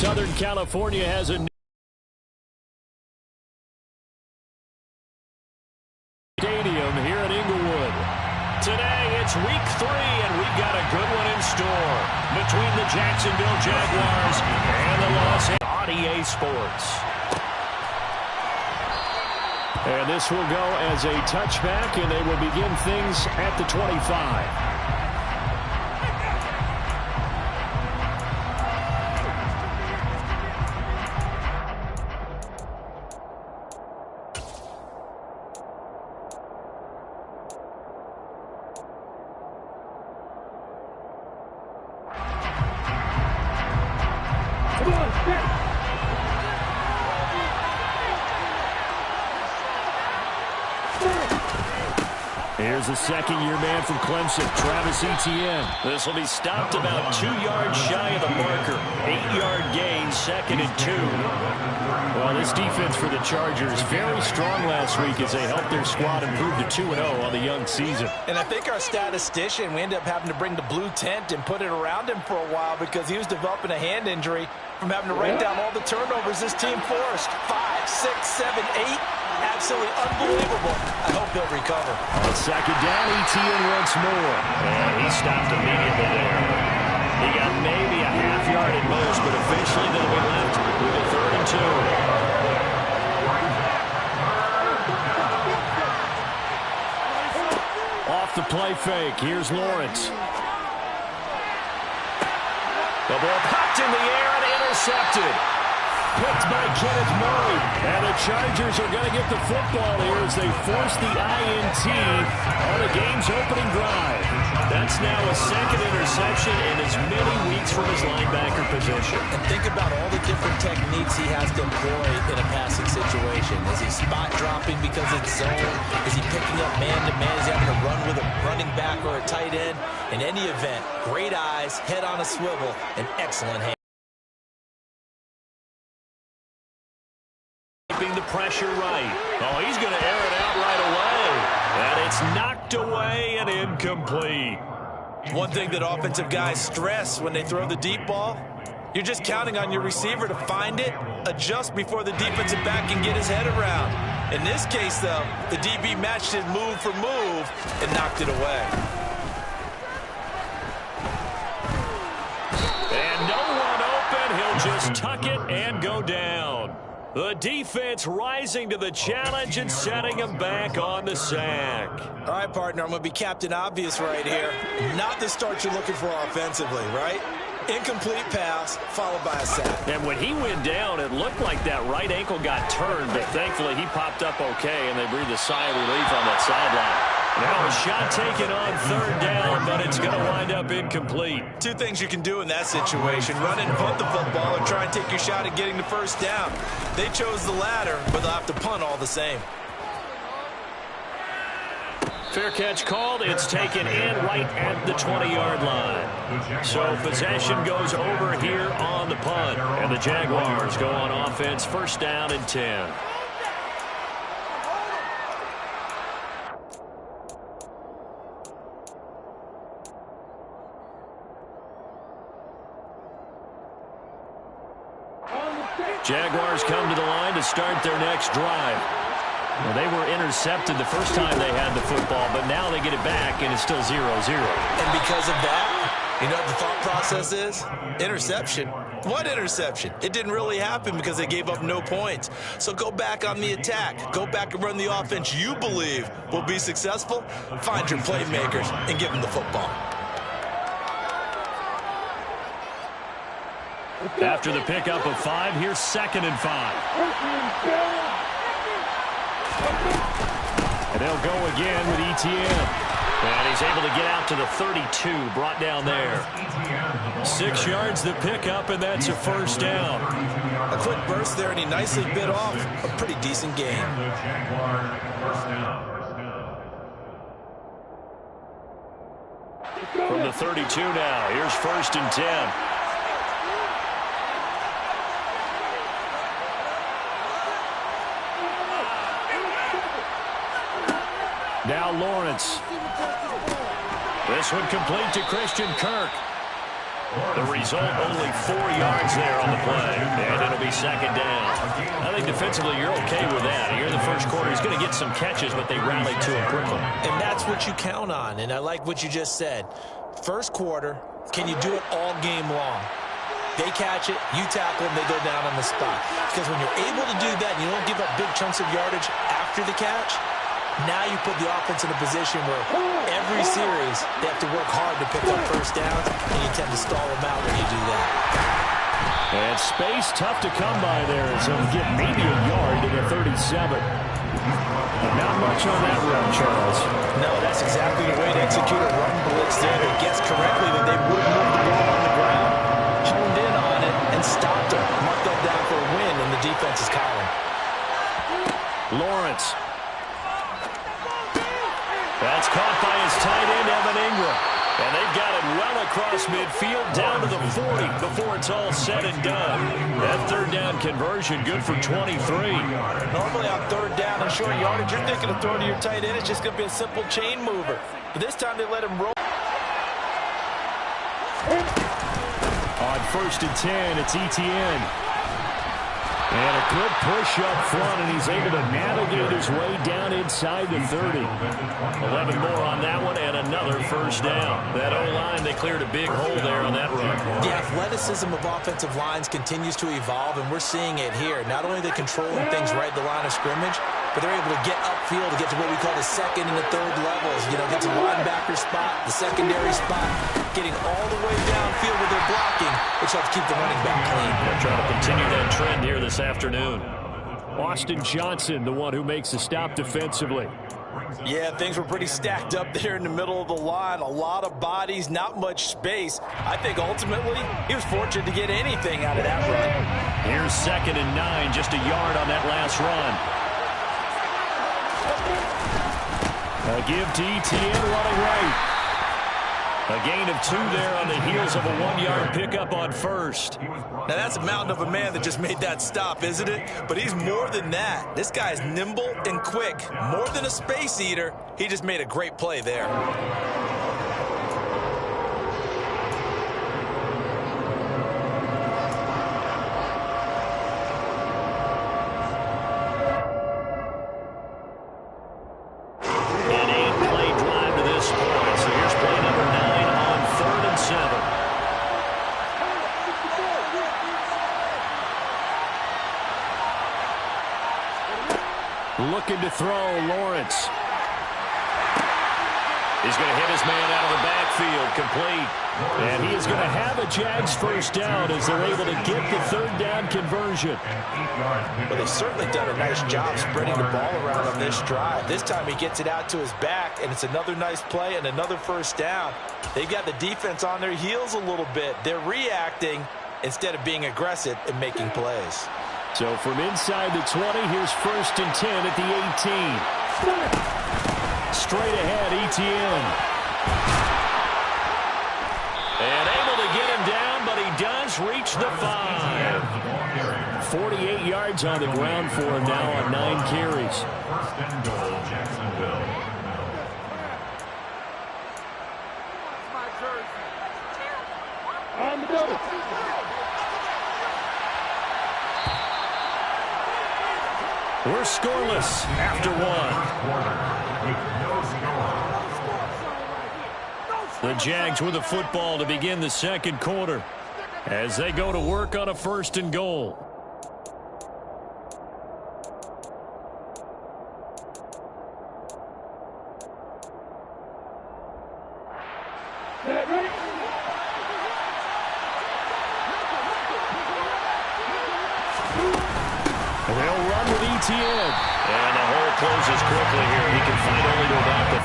Southern California has a new stadium here at Inglewood. Today, it's week 3, and we've got a good one in store between the Jacksonville Jaguars and the Los Angeles on EA Sports. And this will go as a touchback, and they will begin things at the 25. Here's a second-year man from Clemson, Travis Etienne. This will be stopped about 2 yards shy of the marker. 8-yard gain, 2nd and 2. Well, this defense for the Chargers very strong last week as they helped their squad improve to 2-0 on the young season. And I think our statistician, we ended up having to bring the blue tent and put it around him for a while because he was developing a hand injury from having to write down all the turnovers this team forced. 5, 6, 7, 8. Absolutely unbelievable. I hope he'll recover. On 2nd down, Etienne once more. And he stopped immediately there. He got maybe a half yard at most, but officially they'll be left with a 3rd and 2. Off the play fake. Here's Lawrence. The ball popped in the air and intercepted. Picked by Kenneth Murray. And the Chargers are going to get the football here as they force the INT on the game's opening drive. That's now a 2nd interception in as many weeks from his linebacker position. And think about all the different techniques he has to employ in a passing situation. Is he spot dropping because it's zone? Is he picking up man-to-man? Is he having to run with a running back or a tight end? In any event, great eyes, head on a swivel, and excellent hands. The pressure right. Oh, he's going to air it out right away. And it's knocked away and incomplete. One thing that offensive guys stress when they throw the deep ball, you're just counting on your receiver to find it, adjust before the defensive back can get his head around. In this case, though, the DB matched it move for move and knocked it away. And no one open. He'll just tuck it and go down. The defense rising to the challenge and setting him back on the sack. All right, partner, I'm going to be Captain Obvious right here. Not the start you're looking for offensively, right? Incomplete pass, followed by a sack. And when he went down, it looked like that right ankle got turned, but thankfully he popped up okay, and they breathed a sigh of relief on that sideline. Now a shot taken on 3rd down, but it's going to wind up incomplete. 2 things you can do in that situation: run and punt the football, or try and take your shot at getting the 1st down. They chose the latter, but they'll have to punt all the same. Fair catch called. It's taken in right at the 20-yard line. So possession goes over here on the punt, and the Jaguars go on offense, 1st down and 10. Jaguars come to the line to start their next drive. Well, they were intercepted the first time they had the football, but now they get it back, and it's still 0-0. And because of that, you know what the thought process is? Interception. What interception? It didn't really happen because they gave up no points. So go back on the attack. Go back and run the offense you believe will be successful. Find your playmakers and give them the football. After the pickup of 5, here's 2nd and 5. And they'll go again with Etienne. And he's able to get out to the 32, brought down there. 6 yards the pickup, and that's a 1st down. A quick burst there, and he nicely bit off a pretty decent gain. From the 32 now, here's 1st and 10. Now Lawrence. This one complete to Christian Kirk. The result, only 4 yards there on the play, and it'll be second down. I think defensively you're okay with that. Here in the first quarter, he's going to get some catches, but they rallied to him quickly. And that's what you count on, and I like what you just said. First quarter, can you do it all game long? They catch it, you tackle them, they go down on the spot. Because when you're able to do that and you don't give up big chunks of yardage after the catch, now you put the offense in a position where every series they have to work hard to pick up first downs, and you tend to stall them out when you do that. And space tough to come by there, so he'll get maybe a yard to the 37. Not much on that run, Charles. No, that's exactly the way to execute a run blitz there. They guessed correctly that they would move the ball on the ground, honed in on it, and stopped him. Marked that down for a win in the defense's column. Lawrence. That's caught by his tight end, Evan Ingram. And they've got it well across midfield, down to the 40 before it's all said and done. That third down conversion, good for 23. Normally on third down and short yardage, you're thinking of throwing to your tight end. It's just going to be a simple chain mover. But this time they let him roll. On 1st and 10, it's Etienne. And a good push up front, and he's able to navigate his way down inside the 30. 11 more on that one, and another first down. That O-line, they cleared a big hole there on that run. The athleticism of offensive lines continues to evolve, and we're seeing it here. Not only are they controlling things right at the line of scrimmage, but they're able to get upfield to get to what we call the second and the third levels. You know, get to the linebacker spot, the secondary spot, getting all the way downfield with their blocking, which helps keep the running back clean. They're trying to continue that trend here this afternoon. Austin Johnson, the one who makes the stop defensively. Yeah, things were pretty stacked up there in the middle of the line. A lot of bodies, not much space. I think ultimately he was fortunate to get anything out of that run. Here's 2nd and 9, just a yard on that last run. A give to Etienne running right. A gain of 2 there on the heels of a 1-yard pickup on first. Now that's a mountain of a man that just made that stop, isn't it? But he's more than that. This guy's nimble and quick. More than a space eater, he just made a great play there. Looking to throw, Lawrence. He's going to hit his man out of the backfield, complete. And he is going to have a Jags first down as they're able to get the third down conversion. Well, they've certainly done a nice job spreading the ball around on this drive. This time he gets it out to his back, and it's another nice play and another first down. They've got the defense on their heels a little bit. They're reacting instead of being aggressive and making plays. So from inside the 20, here's 1st and 10 at the 18. Straight ahead, Etienne. And able to get him down, but he does reach the 5. 48 yards on the ground for him now on 9 carries. On the double. We're scoreless after 1. The Jags with the football to begin the second quarter as they go to work on a 1st and goal. They'll run with Etienne. And the hole closes quickly here. He can find only to about the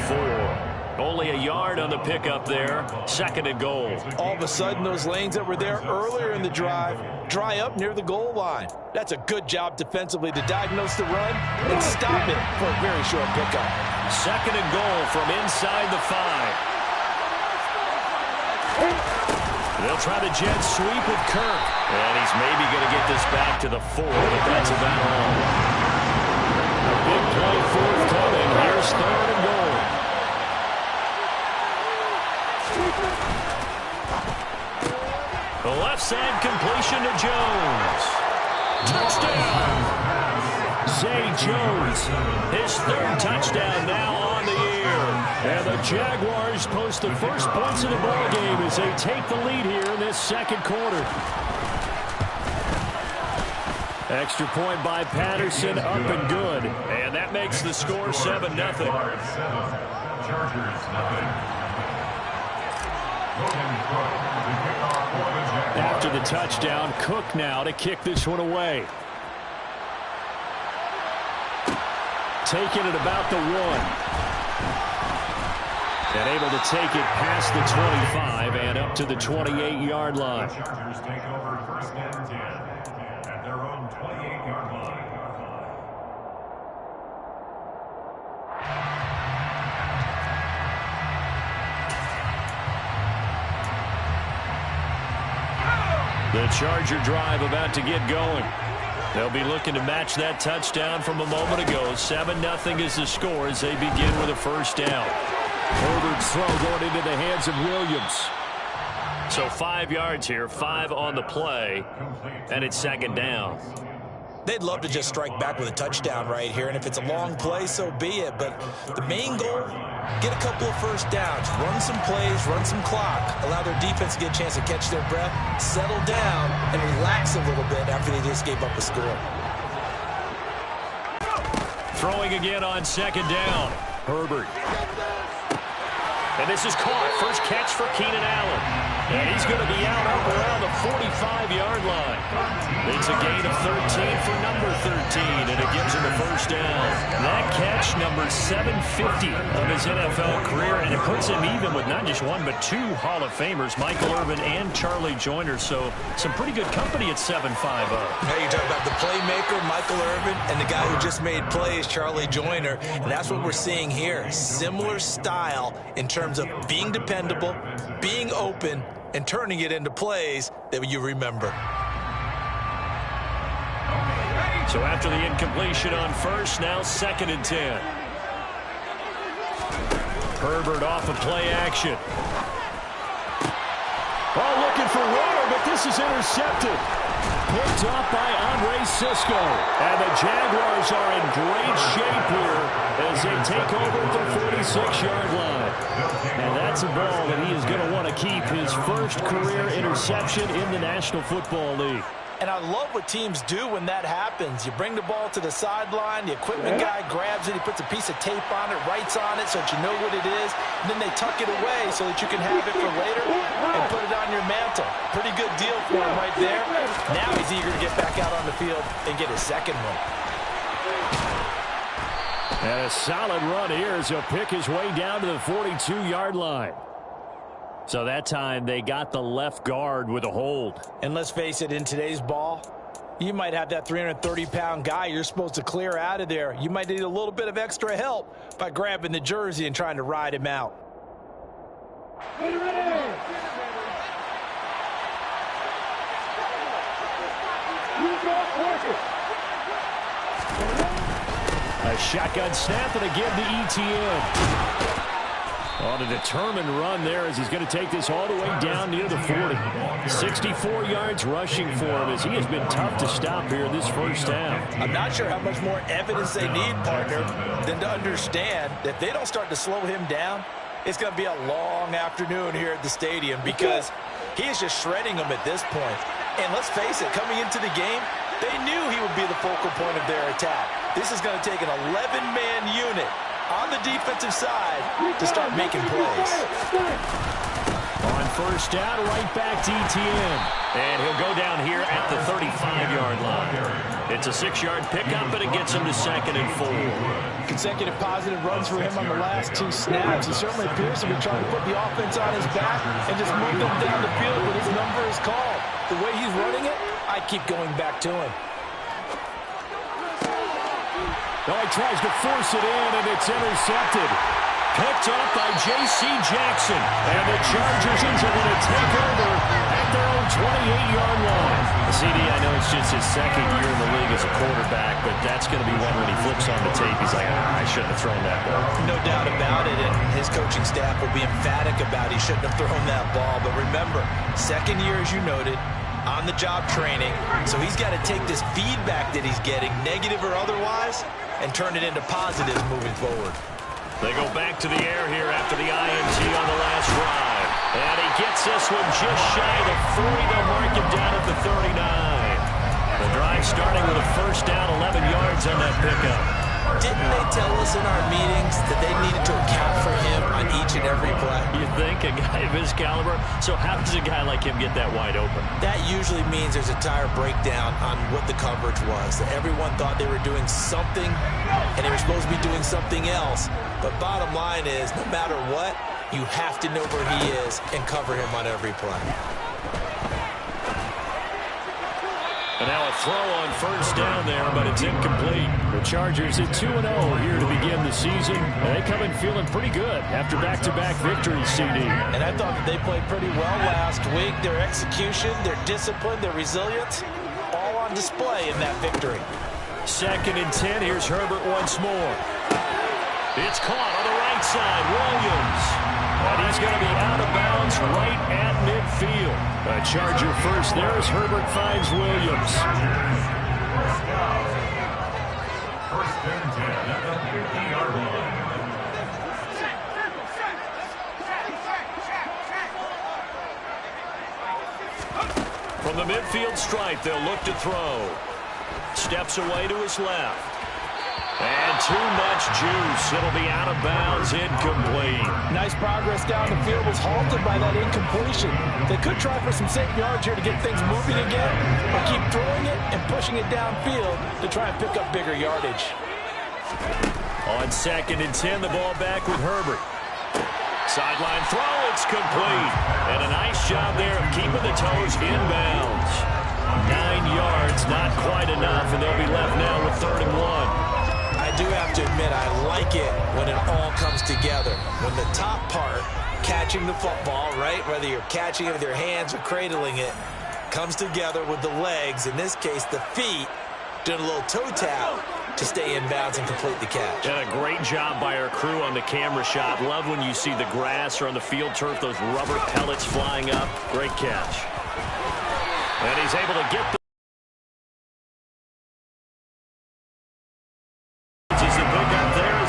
4. Only a yard on the pickup there. 2nd and goal. All of a sudden, those lanes that were there earlier in the drive dry up near the goal line. That's a good job defensively to diagnose the run and stop it for a very short pickup. 2nd and goal from inside the 5. They'll try the jet sweep with Kirk. And he's maybe going to get this back to the 4, but that's about all. A big play forthcoming. Here's 3rd and goal. left side completion to Jones. Touchdown! Zay Jones, his third touchdown now on the year. And the Jaguars post the first points of the ball game as they take the lead here in this second quarter. Extra point by Patterson, up and good. And that makes the score 7-0. After the touchdown, Cook now to kick this one away. Taking it about the 1. And able to take it past the 25 and up to the 28-yard line. Chargers take over first and 10 at their own 28-yard line. The Charger drive about to get going. They'll be looking to match that touchdown from a moment ago. 7-0 is the score as they begin with a first down. Herbert's throw going into the hands of Williams. So 5 yards here, 5 on the play, and it's second down. They'd love to just strike back with a touchdown right here, and if it's a long play, so be it. But the main goal, get a couple of first downs, run some plays, run some clock, allow their defense to get a chance to catch their breath, settle down, and relax a little bit after they just gave up a score. Throwing again on second down. Herbert. And this is caught. First catch for Keenan Allen. And he's going to be out up around the 45-yard line. It's a gain of 13 for number 13, and it gives him a first down. That catch, number 750 of his NFL career, and it puts him even with not just one, but 2 Hall of Famers, Michael Irvin and Charlie Joyner. So some pretty good company at 7'5". Now you talk about the playmaker, Michael Irvin, and the guy who just made plays, Charlie Joyner. And that's what we're seeing here. Similar style in terms of being dependable, being open, and turning it into plays that you remember. So after the incompletion on first, now second and 10. Herbert off of play action. Oh, looking for water, but this is intercepted. Picked up by Andre Sisco. And the Jaguars are in great shape here as they take over at the 46-yard line. And that's a ball that he is going to want to keep, his first career interception in the National Football League. And I love what teams do when that happens. You bring the ball to the sideline, the equipment guy grabs it, he puts a piece of tape on it, writes on it so that you know what it is, and then they tuck it away so that you can have it for later and put it on your mantle. Pretty good deal for him right there. Now he's eager to get back out on the field and get his second one. And a solid run here as he'll pick his way down to the 42-yard line. So that time they got the left guard with a hold. And let's face it, in today's ball, you might have that 330-pound guy you're supposed to clear out of there. You might need a little bit of extra help by grabbing the jersey and trying to ride him out. A shotgun snap and again to ETN. On a determined run there as he's going to take this all the way down near the 40. 64 yards rushing for him as he has been tough to stop here this first down. I'm not sure how much more evidence they need, partner, than to understand that if they don't start to slow him down, it's going to be a long afternoon here at the stadium because he is just shredding them at this point. And let's face it, coming into the game, they knew he would be the focal point of their attack. This is going to take an 11-man unit on the defensive side to start making plays. On first down, right back to ETN. And he'll go down here at the 35-yard line. It's a 6-yard pickup, but it gets him to second and 4. Consecutive positive runs for him on the last 2 snaps. He certainly appears to be trying to put the offense on his back and just move them down the field when his number is called. The way he's running it, I keep going back to him. Oh, he tries to force it in, and it's intercepted. Picked up by J.C. Jackson. And the Chargers are going to take over at their own 28-yard line. CD, I know it's just his second year in the league as a quarterback, but that's going to be one when he flips on the tape. He's like, I shouldn't have thrown that ball. No doubt about it, and his coaching staff will be emphatic about he shouldn't have thrown that ball. But remember, second year, as you noted, on-the-job training, so he's got to take this feedback that he's getting, negative or otherwise, and turn it into positives moving forward. They go back to the air here after the INT on the last drive. And he gets this one just shy of the 40. They'll mark him down at the 39. The drive starting with a first down, 11 yards on that pickup. Didn't they tell us in our meetings that they needed to account for him on each and every play? You think? A guy of his caliber? So how does a guy like him get that wide open? That usually means there's a tire breakdown on what the coverage was. That everyone thought they were doing something, and they were supposed to be doing something else. But bottom line is, no matter what, you have to know where he is and cover him on every play. And now a throw on first down there, but it's incomplete. The Chargers at 2-0 here to begin the season. And they come in feeling pretty good after back-to-back victories, CD. And I thought that they played pretty well last week. Their execution, their discipline, their resilience, all on display in that victory. 2nd and 10. Here's Herbert once more. It's caught on the right side. Williams. And he's going to be out of bounds right at midfield. A Charger first there as Herbert finds Williams. First and 10 at the 50-yard line. From the midfield stripe, they'll look to throw. Steps away to his left. And too much juice. It'll be out of bounds, incomplete. Nice progress down the field was halted by that incompletion. They could try for some safe yards here to get things moving again, or keep throwing it and pushing it downfield to try and pick up bigger yardage. On 2nd and 10, the ball back with Herbert. Sideline throw, it's complete. And a nice job there of keeping the toes inbounds. 9 yards, not quite enough, and they'll be left now with 3rd and 1. I do have to admit, I like it when it all comes together. When the top part, catching the football, right, whether you're catching it with your hands or cradling it, comes together with the legs, in this case the feet, doing a little toe tap to stay in bounds and complete the catch. And a great job by our crew on the camera shot. Love when you see the grass or on the field turf, those rubber pellets flying up. Great catch. And he's able to get the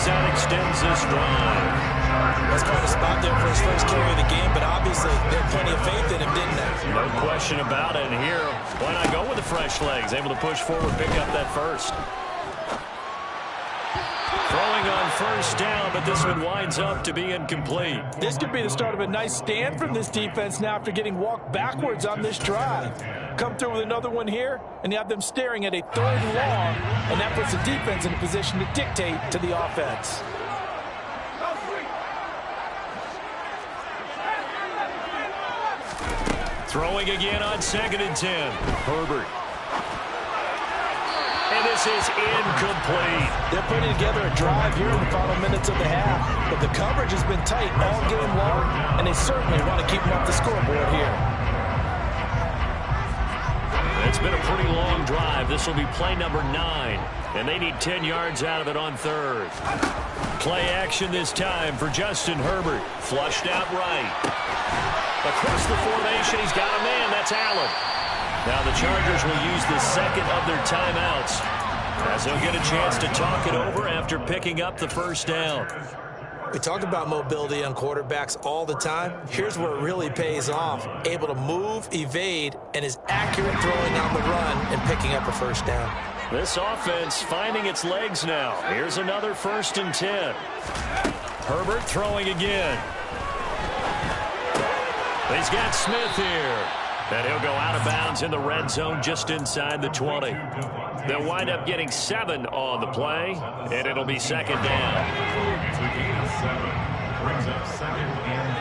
that extends this drive. That's quite a spot there for his first carry of the game, but obviously they had plenty of faith in him, didn't they? No question about it. And here, why not go with the fresh legs? Able to push forward, pick up that first. Throwing on first down, but this one winds up to be incomplete. This could be the start of a nice stand from this defense now after getting walked backwards on this drive. Come through with another one here, and you have them staring at a 3rd and long, and that puts the defense in a position to dictate to the offense. Throwing again on 2nd and 10. Herbert. And this is incomplete. They're putting together a drive here in the final minutes of the half, but the coverage has been tight all game long, and they certainly want to keep them off the scoreboard here. It's been a pretty long drive. This will be play number 9, and they need 10 yards out of it on 3rd. Play action this time for Justin Herbert. Flushed out right. Across the formation, he's got a man. That's Allen. Now the Chargers will use the second of their timeouts as they'll get a chance to talk it over after picking up the first down. We talk about mobility on quarterbacks all the time. Here's where it really pays off. Able to move, evade, and is accurate throwing on the run and picking up a first down. This offense finding its legs now. Here's another 1st and 10. Herbert throwing again. He's got Smith here. And he'll go out of bounds in the red zone just inside the 20. They'll wind up getting 7 on the play, and it'll be 2nd down. Brings up 2nd and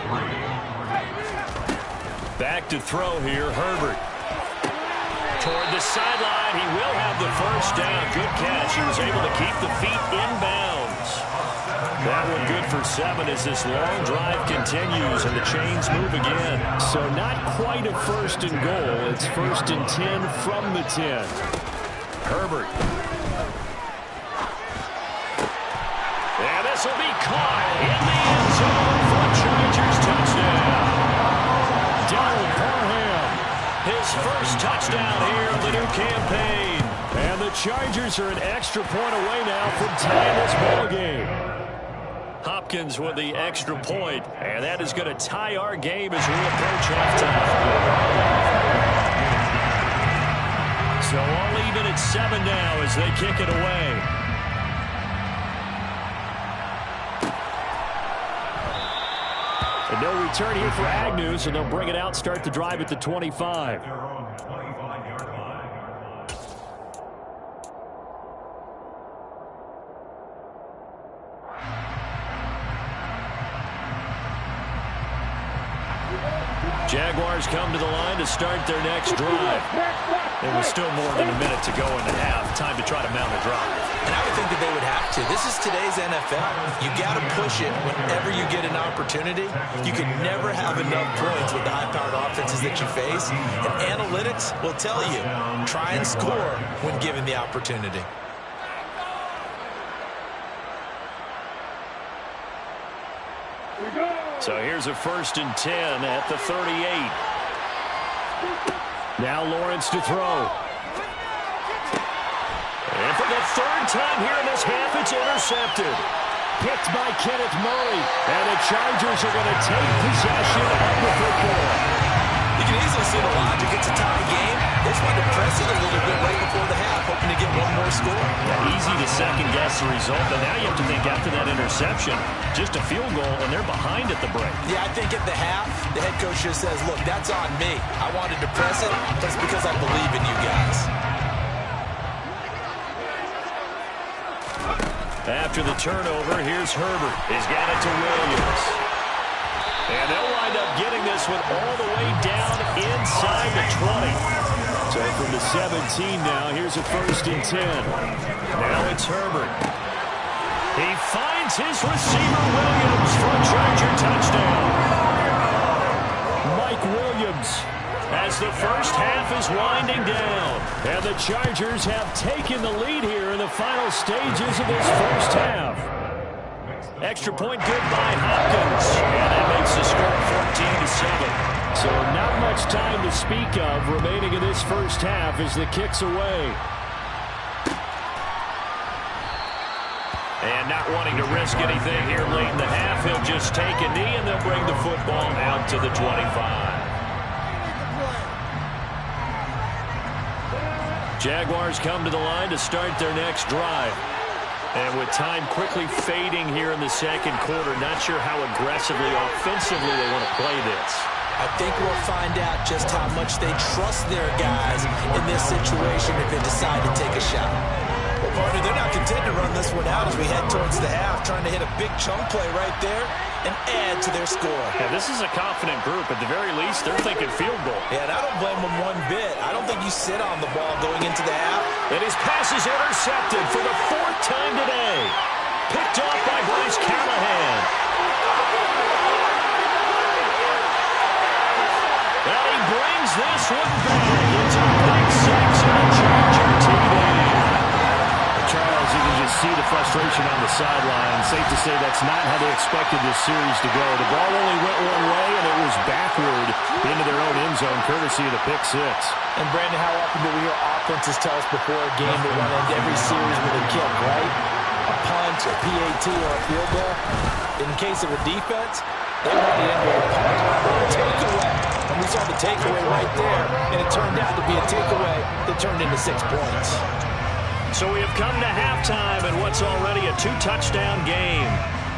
3. Back to throw here, Herbert. Toward the sideline, he will have the first down. Good catch. He was able to keep the feet inbounds. That one good for 7 as this long drive continues and the chains move again. So not quite a 1st and goal. It's 1st and 10 from the 10. Herbert. And this will be caught in the end zone for a Chargers touchdown. Donald Parham, his first touchdown here in the new campaign. And the Chargers are an extra point away now from tying this ball game. Hopkins with the extra point, and that is going to tie our game as we approach halftime. So all even at 7 now as they kick it away. And no return here for Agnew, so they'll bring it out, start the drive at the 25. Their own 25-yard line. Jaguars come to the line to start their next drive. There was still more than a minute to go in the half. Time to try to mount a drive. And I would think that they would have to. This is today's NFL. You got to push it whenever you get an opportunity. You can never have enough points with the high-powered offenses that you face. And analytics will tell you, try and score when given the opportunity. So here's a 1st and 10 at the 38. Now Lawrence to throw. And for the 3rd time here in this half, it's intercepted. Picked by Kenneth Murray. And the Chargers are going to take possession of the football. You can easily see the logic. It's a tie game. They just wanted to press it a little bit right before the half, hoping to get one more score. Yeah, easy to second-guess the result, but now you have to think after that interception, just a field goal, and they're behind at the break. Yeah, I think at the half, the head coach just says, look, that's on me. I wanted to press it, but it's because I believe in you guys. After the turnover, here's Herbert. He's got it to Williams. And they'll wind up getting this one all the way down inside the 20. So from the 17 now, here's a 1st and 10. Now it's Herbert. He finds his receiver, Williams, for a Charger touchdown. Mike Williams, as the first half is winding down. And the Chargers have taken the lead here in the final stages of this first half. Extra point good by Hopkins. And that makes the score 14-7. So not much time to speak of remaining in this first half as the kick's away. And not wanting to risk anything here late in the half, he'll just take a knee and they'll bring the football out to the 25. Jaguars come to the line to start their next drive. And with time quickly fading here in the second quarter, not sure how aggressively, offensively they want to play this. I think we'll find out just how much they trust their guys in this situation if they decide to take a shot. Well, partner, they're not content to run this one out as we head towards the half, trying to hit a big chunk play right there and add to their score. Yeah, this is a confident group. At the very least, they're thinking field goal. Yeah, and I don't blame them one bit. I don't think you sit on the ball going into the half. And his pass is intercepted for the 4th time today. Picked off by Bryce Callahan. And he brings this one back. It's a big 6 on Charger TV. Charles, you can just see the frustration on the sideline. Safe to say that's not how they expected this series to go. The ball only went one way, and it was backward into their own end zone, courtesy of the pick 6. And, Brandon, how often do we hear offenses tell us before a game they want to end every series with a kick, right? A punt, a PAT, or a field goal. In case of a defense, they want to end with a punt or a takeaway. And we saw the takeaway right there, and it turned out to be a takeaway that turned into 6 points. So we have come to halftime in what's already a 2-touchdown game.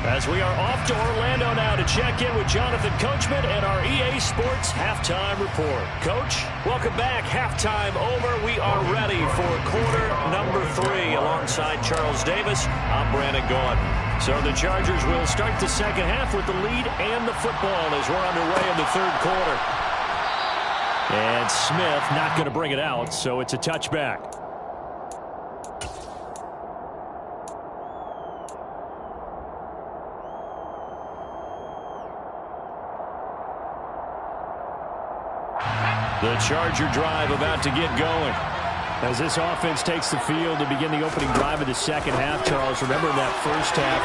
As we are off to Orlando now to check in with Jonathan Coachman and our EA Sports Halftime Report. Coach, welcome back. Halftime over. We are ready for quarter number 3 alongside Charles Davis. I'm Brandon Gordon. So the Chargers will start the second half with the lead and the football as we're underway in the 3rd quarter. And Smith not going to bring it out, so it's a touchback. The Charger drive about to get going. As this offense takes the field to begin the opening drive of the second half, Charles, remember that first half,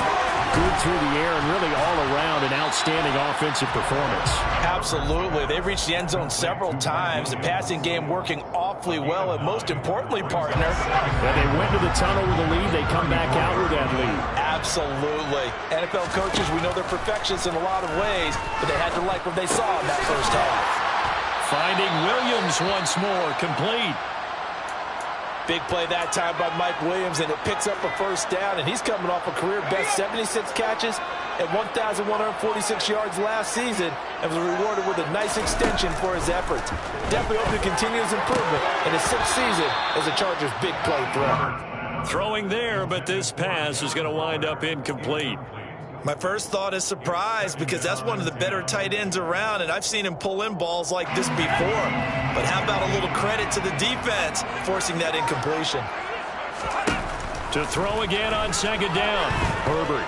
good through the air and really all around an outstanding offensive performance. Absolutely. They've reached the end zone several times. The passing game working awfully well, and most importantly, partner, when they went to the tunnel with a lead, they come back out with that lead. Absolutely. NFL coaches, we know they're perfectionists in a lot of ways, but they had to like what they saw in that first half. Finding Williams once more, complete. Big play that time by Mike Williams, and it picks up a first down, and he's coming off a career-best 76 catches and 1,146 yards last season, and was rewarded with a nice extension for his efforts. Definitely hope to continue his improvement in his 6th season as a Chargers' big play threat. Throwing there, but this pass is going to wind up incomplete. My first thought is surprise, because that's one of the better tight ends around, and I've seen him pull in balls like this before. But how about a little credit to the defense forcing that incompletion? To throw again on second down, Herbert.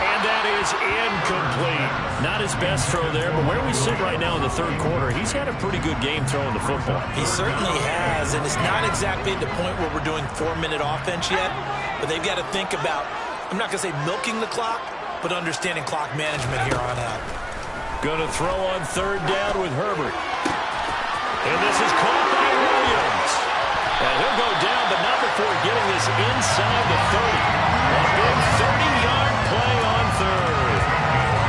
And that is incomplete. Not his best throw there, but where we sit right now in the third quarter, he's had a pretty good game throwing the football. He certainly has, and it's not exactly at the point where we're doing 4-minute offense yet, but they've got to think about, I'm not going to say milking the clock, but understanding clock management here on out. Going to throw on third down with Herbert. And this is caught by Williams. And he'll go down, but not before getting this inside the 30. A big 30-yard play on third.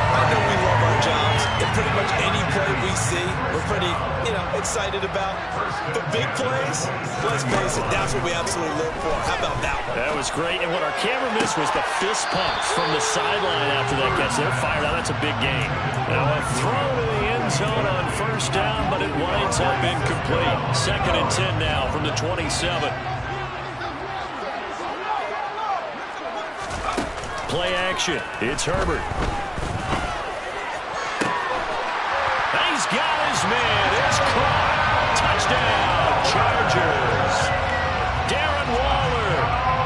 I know we love our jobs, and pretty much any play we see, we're pretty, excited about. But big plays, let's face it, that's what we absolutely live for. How about that one? That was great, and what our camera missed was the fist pumps from the sideline after that catch. They're fired out. That's a big game. Now a throw to the end zone on first down, but it winds up incomplete. 2nd and 10 now from the 27. Play action. It's Herbert. He's got his man. It's caught. Touchdown, Chargers. Darren Waller,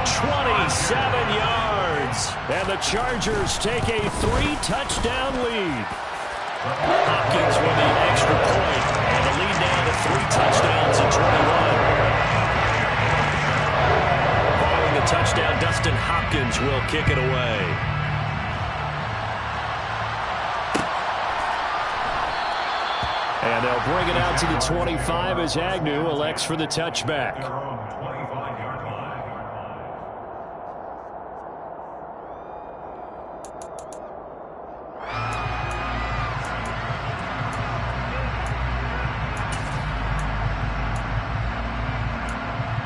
27 yards. And the Chargers take a 3-touchdown lead. Hopkins with the extra point, and the lead now to 3 touchdowns in 21. Following the touchdown, Dustin Hopkins will kick it away. And they'll bring it out to the 25 as Agnew elects for the touchback.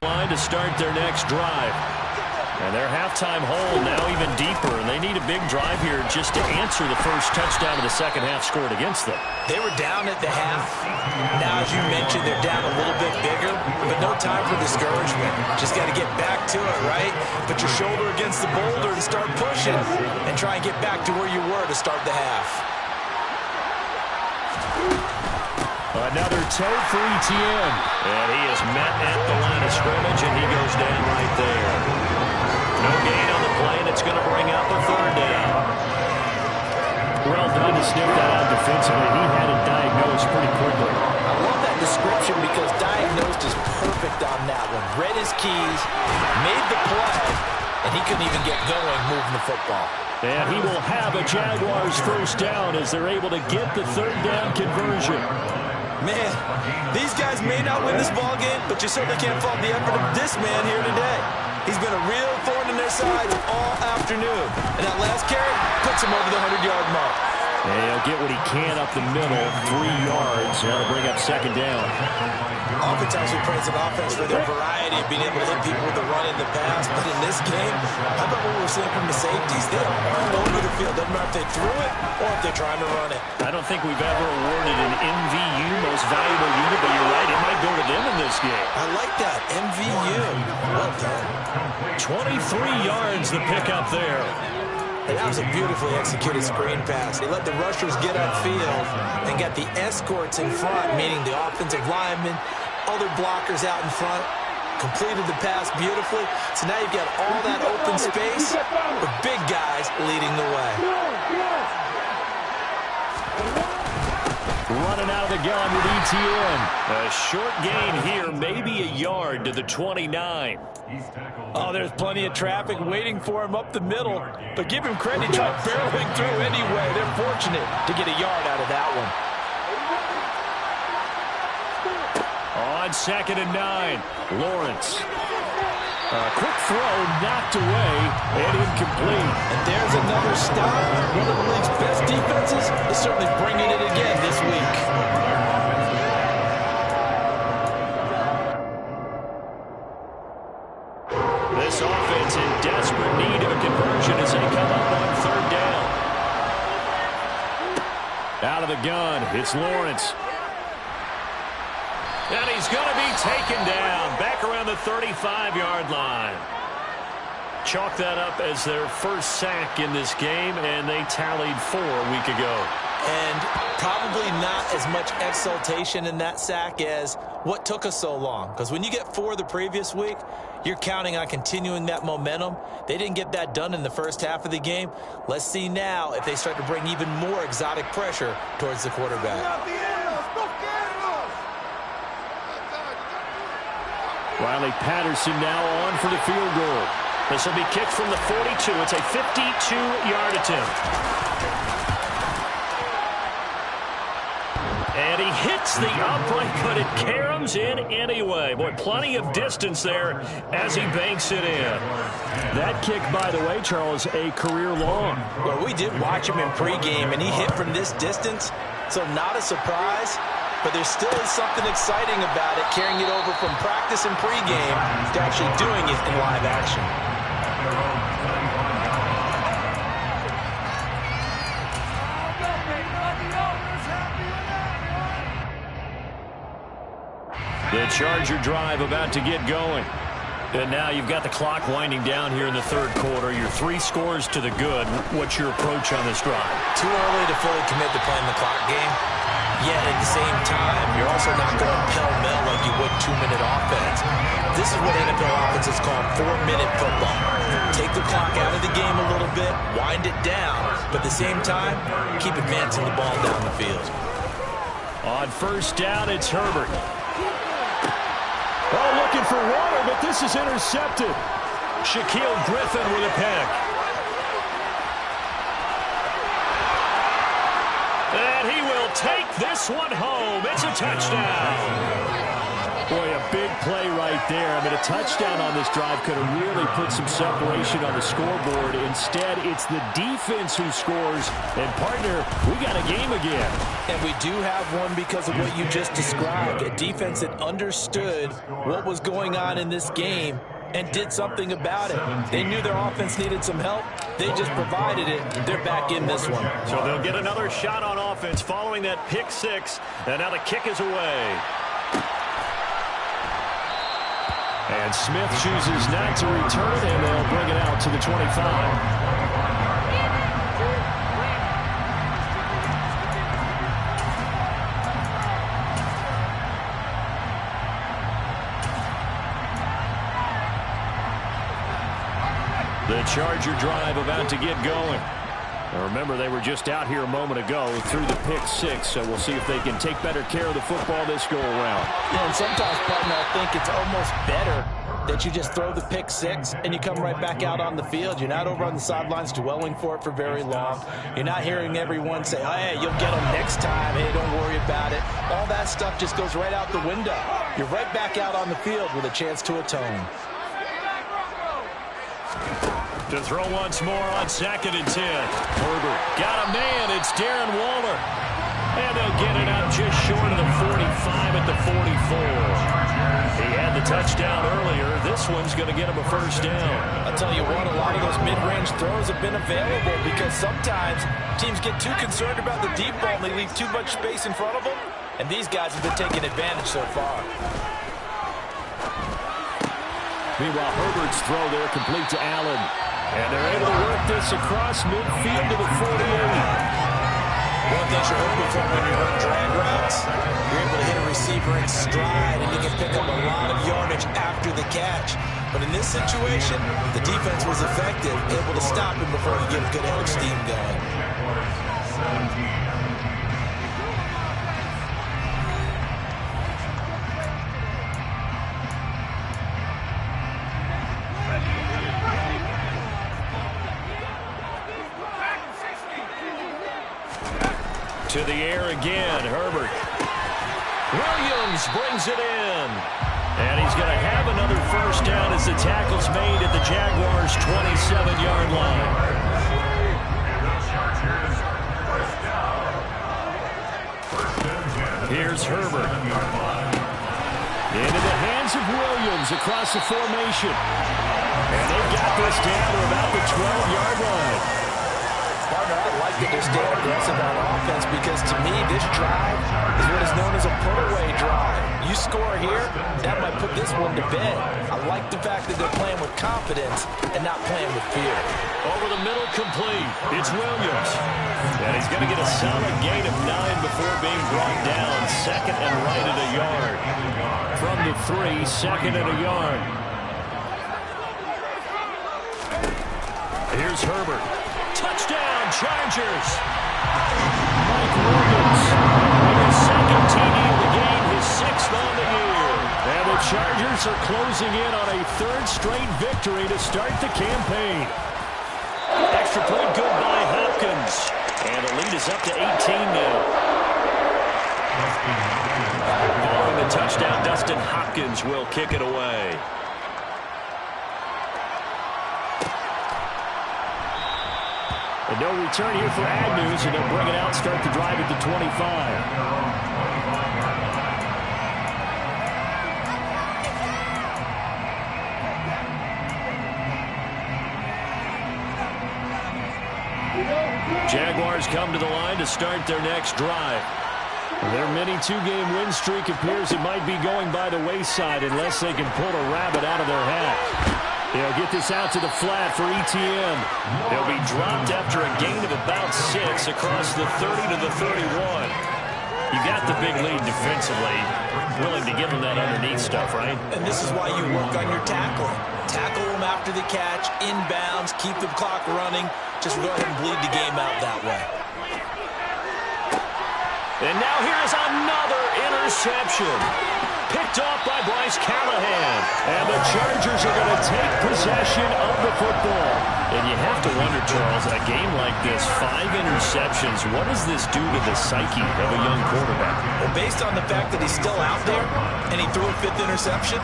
Line to start their next drive. And their halftime hole now even deeper, and they need a big drive here just to answer the first touchdown of the second half scored against them. They were down at the half. Now, as you mentioned, they're down a little bit bigger, but no time for discouragement. Just got to get back to it, right? Put your shoulder against the boulder and start pushing, and try and get back to where you were to start the half. Another toe for Etienne. And he is met at the line of scrimmage, and he goes down right there. No gain on the play, and it's going to bring up a third down. Well done to sniff that out defensively. He had it diagnosed pretty quickly. I love that description because diagnosed is perfect on that one. Read his keys, made the play, and he couldn't even get going moving the football. And he will have a Jaguars first down as they're able to get the third down conversion. Man, these guys may not win this ball game, but you certainly can't fault the effort of this man here today. He's been a real thorn in their sides all afternoon. And that last carry puts him over the 100-yard mark. And he'll get what he can up the middle, 3 yards. Now to bring up second down. Oftentimes we praise an offense for their variety of being able to hit people with the run in the pass. But in this game, how about what we're seeing from the safeties? They are all over the field. Doesn't matter if they threw it or if they're trying to run it. I don't think we've ever awarded an MVU, most valuable unit, but you're right, it might go to them in this game. I like that, MVU. Well done. 23 yards the pickup there. And that was a beautifully executed screen pass. He let the rushers get upfield and got the escorts in front, meaning the offensive linemen, other blockers out in front, completed the pass beautifully. So now you've got all that open space with big guys leading the way. running out of the gun with ETN. A short gain here, maybe a yard to the 29. Oh, there's plenty of traffic waiting for him up the middle. But give him credit, he tried barreling through anyway. They're fortunate to get a yard out of that one. On 2nd and 9, Lawrence. A quick throw knocked away and incomplete. And there's another stop. One of the league's best defenses is certainly bringing it again this week. This offense in desperate need of a conversion as they come up on 3rd down. Out of the gun, it's Lawrence. And he's going to be taken down back around the 35-yard line. Chalk that up as their first sack in this game, and they tallied 4 a week ago. And probably not as much exultation in that sack as what took us so long. Because when you get 4 the previous week, you're counting on continuing that momentum. They didn't get that done in the first half of the game. Let's see now if they start to bring even more exotic pressure towards the quarterback. Riley Patterson now on for the field goal. This will be kicked from the 42. It's a 52-yard attempt. And he hits the upright, but it caroms in anyway. Boy, plenty of distance there as he banks it in. That kick, by the way, Charles, a career long. Well, we did watch him in pregame, and he hit from this distance, so not a surprise. But there still is something exciting about it, carrying it over from practice and pregame to actually doing it in live action. The Charger drive about to get going. And now you've got the clock winding down here in the 3rd quarter. Your 3 scores to the good. What's your approach on this drive? Too early to fully commit to playing the clock game. Yet at the same time, you're also not going pell-mell like you would 2-minute offense. This is what NFL offenses call 4-minute football. Take the clock out of the game a little bit, wind it down, but at the same time, keep advancing the ball down the field. On 1st down, it's Herbert. Oh, looking for water, but this is intercepted. Shaquille Griffin with a pick. And he will take this one home. It's a touchdown. Boy, a big play right there. I mean, a touchdown on this drive could have really put some separation on the scoreboard. Instead, it's the defense who scores. And, partner, we got a game again. And we do have one because of what you just described. A defense that understood what was going on in this game and did something about it. They knew their offense needed some help. They just provided it. They're back in this one. So they'll get another shot on offense following that pick 6. And now the kick is away. And Smith chooses not to return, and they'll bring it out to the 25. The Charger drive about to get going. Now remember, they were just out here a moment ago through the pick 6, so we'll see if they can take better care of the football this go-around. Yeah, and sometimes, partner, I think it's almost better that you just throw the pick 6 and you come right back out on the field. You're not over on the sidelines dwelling for it for very long. You're not hearing everyone say, oh, hey, you'll get them next time. Hey, don't worry about it. All that stuff just goes right out the window. You're right back out on the field with a chance to atone. To throw once more on 2nd and 10. Herbert got a man. It's Darren Waller. And they'll get it out just short of the 45 at the 44. He had the touchdown earlier. This one's going to get him a 1st down. I'll tell you what, a lot of those mid-range throws have been available because sometimes teams get too concerned about the deep ball and they leave too much space in front of them. And these guys have been taking advantage so far. Meanwhile, Herbert's throw there complete to Allen. And they're able to work this across midfield to the 48. One thing you're hoping for when you run drag routes, you're able to hit a receiver in stride, and you can pick up a lot of yardage after the catch. But in this situation, the defense was effective, able to stop him before he get a good head of steam going. To the air again, Herbert. Williams brings it in. And he's going to have another first down as the tackle's made at the Jaguars' 27-yard line. Here's Herbert. Into the hands of Williams across the formation. And they got this down to about the 12-yard line. Partner, I like that they're staying aggressive on offense because to me, this drive is what is known as a put-away drive. You score here, that might put this one to bed. I like the fact that they're playing with confidence and not playing with fear. Over the middle, complete. It's Williams. And he's going to get a solid gain of 9 before being brought down. Second and right at a yard. From the 3, second and a yard. Here's Herbert. Touchdown, Chargers. Mike Williams with his second TD of the game, his 6th on the year. And the Chargers are closing in on a 3rd straight victory to start the campaign. Extra point good by Hopkins. And the lead is up to 18 now. Following the touchdown, Dustin Hopkins will kick it away. And no return here for Agnew, so they'll bring it out, start the drive at the 25. Jaguars come to the line to start their next drive. Their mini 2-game win streak appears it might be going by the wayside unless they can pull a rabbit out of their hat. They'll get this out to the flat for ETN. They'll be dropped after a gain of about 6 across the 30 to the 31. You got the big lead defensively. Willing to give them that underneath stuff, right? And this is why you work on your tackling. Tackle them after the catch, inbounds, keep the clock running. Just go ahead and bleed the game out that way. And now here is another interception. Picked off by Bryce Callahan. And the Chargers are going to take possession of the football. And you have to wonder, Charles, a game like this, 5 interceptions, what does this do to the psyche of a young quarterback? Well, based on the fact that he's still out there and he threw a 5th interception,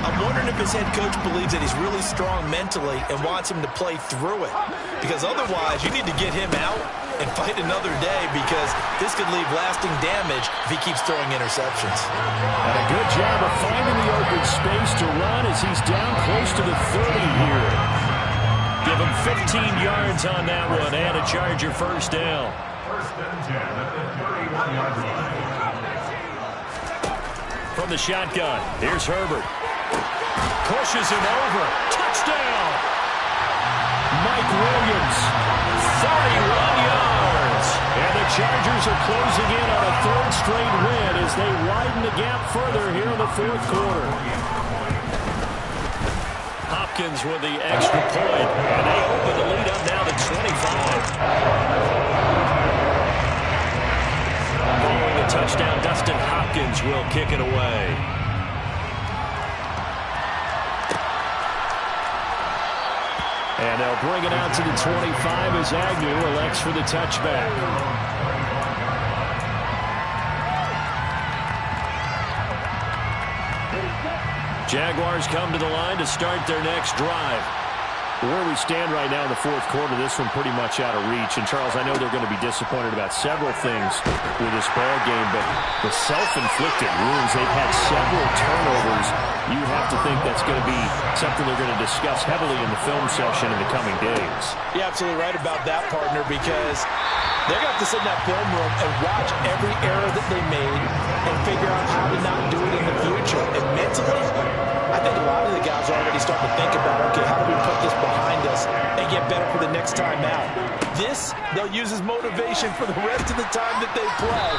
I'm wondering if his head coach believes that he's really strong mentally and wants him to play through it. Because otherwise, you need to get him out and fight another day because this could leave lasting damage if he keeps throwing interceptions. And a good job of finding the open space to run as he's down close to the 30 here. Give him 15 yards on that one and a Charger first down. First and 10 at the 31-yard line. From the shotgun, here's Herbert. Pushes him over. Touchdown! Mike Williams, 31 yards. And the Chargers are closing in on a 3rd straight win as they widen the gap further here in the 4th quarter. Hopkins with the extra point, and they open the lead up now to 25. Following the touchdown, Dustin Hopkins will kick it away. And they'll bring it out to the 25 as Agnew elects for the touchback. Jaguars come to the line to start their next drive. Where we stand right now in the 4th quarter, this one pretty much out of reach. And, Charles, I know they're going to be disappointed about several things with this ball game, but the self-inflicted wounds, they've had several turnovers. You have to think that's going to be something they're going to discuss heavily in the film session in the coming days. You're absolutely right about that, partner, because they're going to have to sit in that film room and watch every error that they made and figure out how to not do it in the future. And mentally, I think a lot of the guys are already starting to think about, okay, how do we put this behind us and get better for the next time out? This, they'll use as motivation for the rest of the time that they play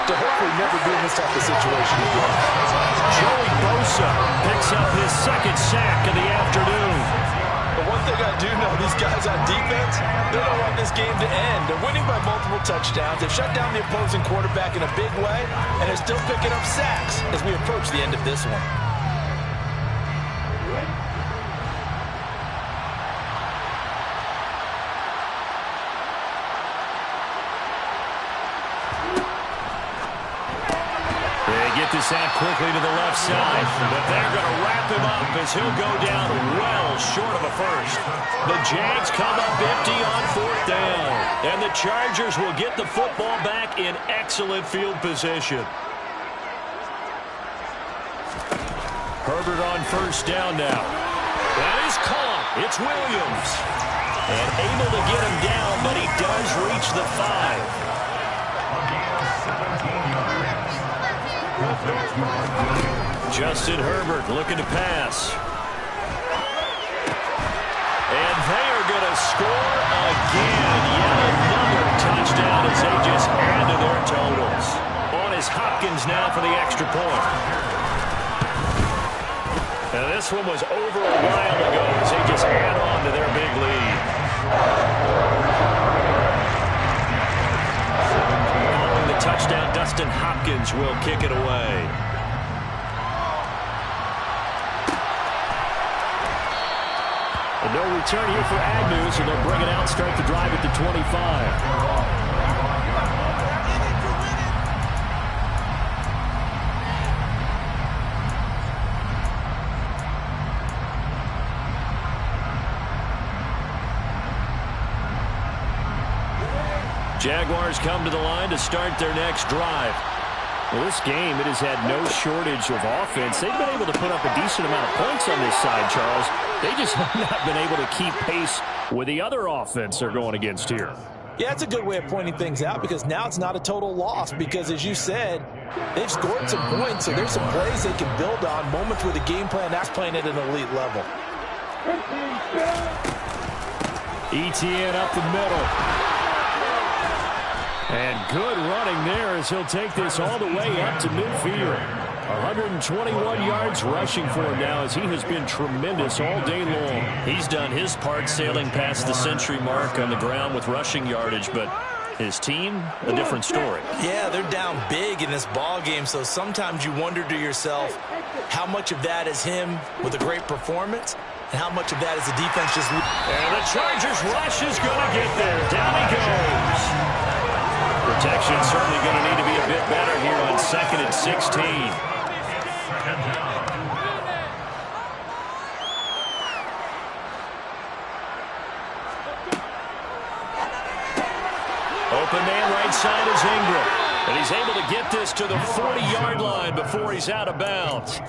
to hopefully never be in this type of situation again. Joey Bosa picks up his 2nd sack of the afternoon. But one thing I do know, these guys on defense, they don't want this game to end. They're winning by multiple touchdowns. They've shut down the opposing quarterback in a big way, and they're still picking up sacks as we approach the end of this one. this out quickly to the left side. But they're going to wrap him up as he'll go down well short of a first. The Jags come up empty on 4th down. And the Chargers will get the football back in excellent field position. Herbert on 1st down now. That is caught. It's Williams. And able to get him down, but he does reach the 5. Justin Herbert looking to pass. And they are going to score again. Yet another touchdown as they just add to their totals. On is Hopkins now for the extra point. Now this one was over a while ago as they just add on to their big lead. Following the touchdown, Dustin Hopkins will kick it away. And no return here for Agnew, so they'll bring it out, start the drive at the 25. Jaguars come to the line to start their next drive. Well, this game, it has had no shortage of offense. They've been able to put up a decent amount of points on this side, Charles. They just have not been able to keep pace with the other offense they're going against here. Yeah, it's a good way of pointing things out because now it's not a total loss because, as you said, they've scored some points, so there's some plays they can build on, moments where the game plan that's playing at an elite level. Etienne up the middle. And good running there as he'll take this all the way up to midfield. 121 yards rushing for him now as he has been tremendous all day long. He's done his part sailing past the century mark on the ground with rushing yardage, but his team, a different story. Yeah, they're down big in this ball game, so sometimes you wonder to yourself how much of that is him with a great performance and how much of that is the defense just... And the Chargers rush is going to get there. Down he goes. Protection certainly going to need to be a bit better here on 2nd and 16. Open man right side is Ingram. And he's able to get this to the 40-yard line before he's out of bounds.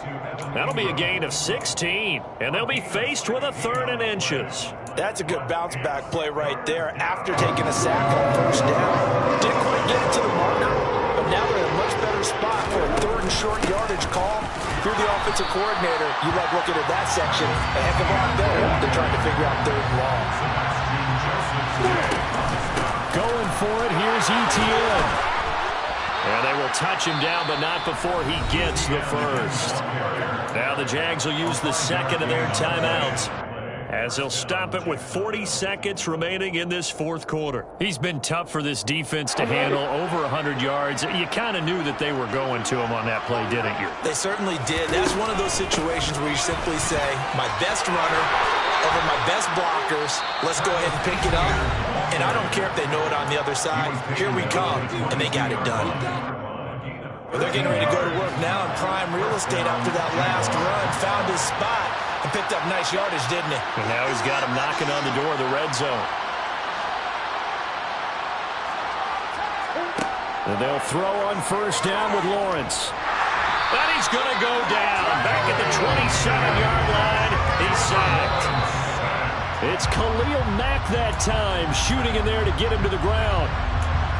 That'll be a gain of 16. And they'll be faced with a 3rd and inches. That's a good bounce-back play right there after taking a sack on 1st down. Didn't quite get it to the marker, but now they're in a much better spot for a 3rd and short yardage call. If you're the offensive coordinator, you like looking at that section a heck of a lot better than trying to figure out 3rd and long. Going for it, here's Etienne. And they will touch him down, but not before he gets the 1st. Now the Jags will use the 2nd of their timeouts, as they'll stop it with 40 seconds remaining in this 4th quarter. He's been tough for this defense to handle, over 100 yards. You kind of knew that they were going to him on that play, didn't you? They certainly did. That's one of those situations where you simply say, my best runner over my best blockers. Let's go ahead and pick it up. And I don't care if they know it on the other side. Here we come, and they got it done. Well, they're getting ready to go to work now in prime real estate after that last run. Found his spot. And picked up nice yardage, didn't he? And now he's got him knocking on the door of the red zone. And they'll throw on 1st down with Lawrence. And he's going to go down. Back at the 27-yard line. He's sacked. It's Khalil Mack that time, shooting in there to get him to the ground.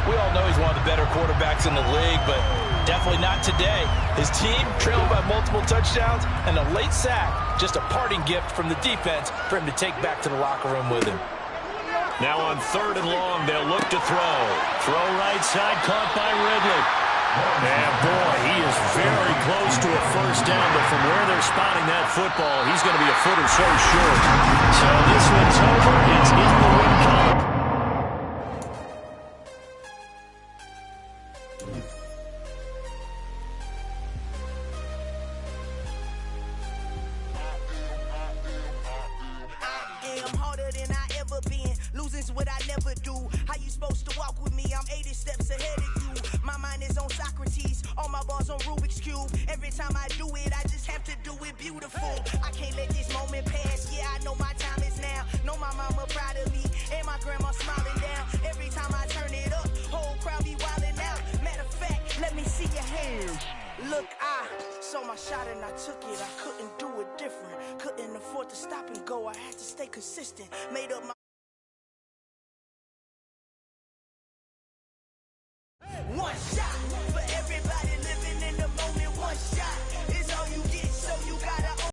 We all know he's one of the better quarterbacks in the league, but definitely not today. His team trailed by multiple touchdowns, and a late sack, just a parting gift from the defense for him to take back to the locker room with him. Now on 3rd and long, they'll look to throw. Throw right side, caught by Ridley. And boy, he is very close to a 1st down, but from where they're spotting that football, he's going to be a foot or so short. So this one's over. It's in the win column. What I never do. How you supposed to walk with me? I'm 80 steps ahead of you. My mind is on Socrates. All my my bars on Rubik's Cube. Every time I do it, I just have to do it beautiful. I can't let this moment pass. Yeah, I know my time is now. Know my mama proud of me, and my grandma smiling down. Every time I turn it up, whole crowd be wildin' out. Matter of fact, let me see your hands. Look, I saw my shot and I took it. I couldn't do it different. Couldn't afford to stop and go. I had to stay consistent. Made up my one shot for